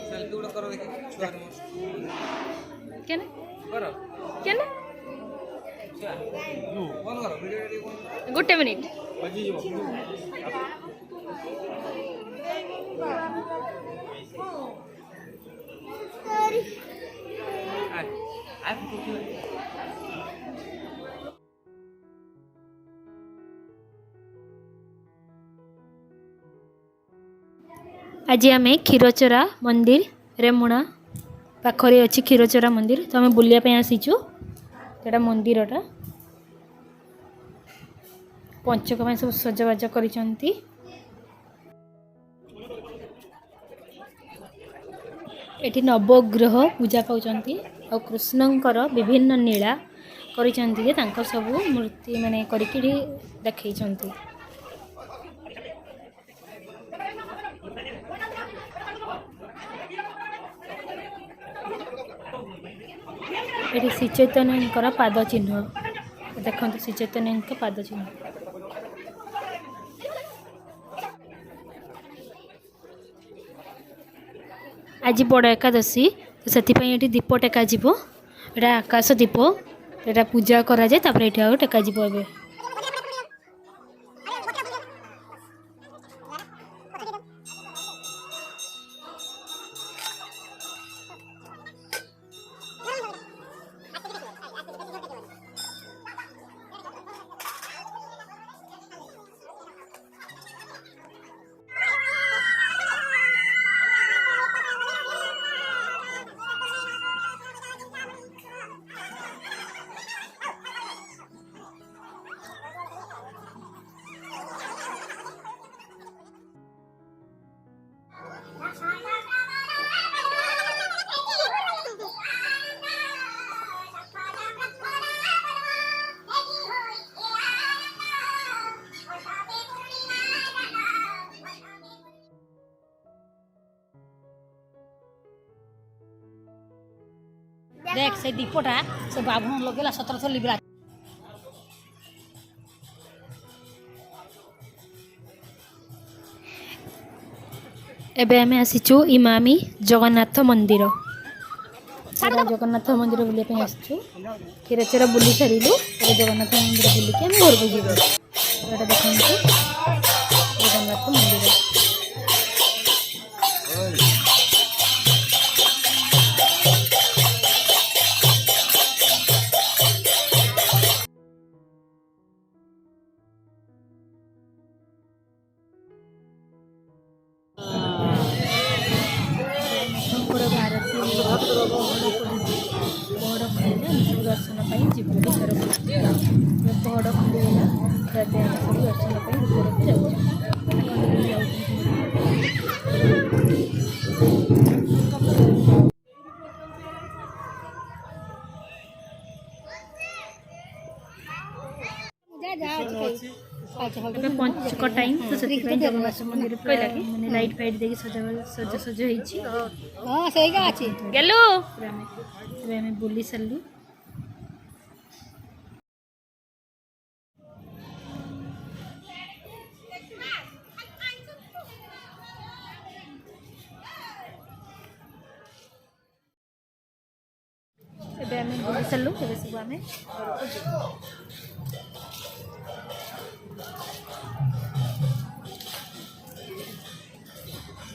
selfie गुड़ा करो देखि छुआ रे केने करो केने फोन करो वीडियो रेडी कोन गोटे मिनिट बजी जीवो आ आ फोटो आज आम क्षीरचोरा मंदिर रेमुणा पाखरे अच्छी क्षीरचोरा मंदिर तो आम बुलाप आसीचु यहाँ मंदिरटा पंचक में सब सजबाज कर नवग्रह पूजा पाँच और कृष्णंकर विभिन्न नीला कर सब मूर्ति माने करके देखई ये श्री चैतन्य पाद चिन्ह देखो श्री चैतन्य पाद चिन्ह आज बड़ एकादशी तो से दीप टेक यहाँ आकाश दीप यहाँ पूजा करा जाए तापर ये टेक ए देख से दीपटा से बाभन लगेला 1700 लिबरा एबे आमे आसीचु इमामी जगन्नाथ मंदिर जगन्नाथ मंदिर बुलिया आसचु क्षीरचोरा बुली सारू जगन्नाथ मंदिर बुलिक आम घर को जीव देखते जगन्नाथ मंदिर दर्शन जीव भितर पहड़ खुलीगला दर्शन पंचक टाइम तो जगन्नाथ मंदिर कहला कि मैंने लाइट फाइट देखी सज सज गेलो बुली सारू बुली सारू सब आम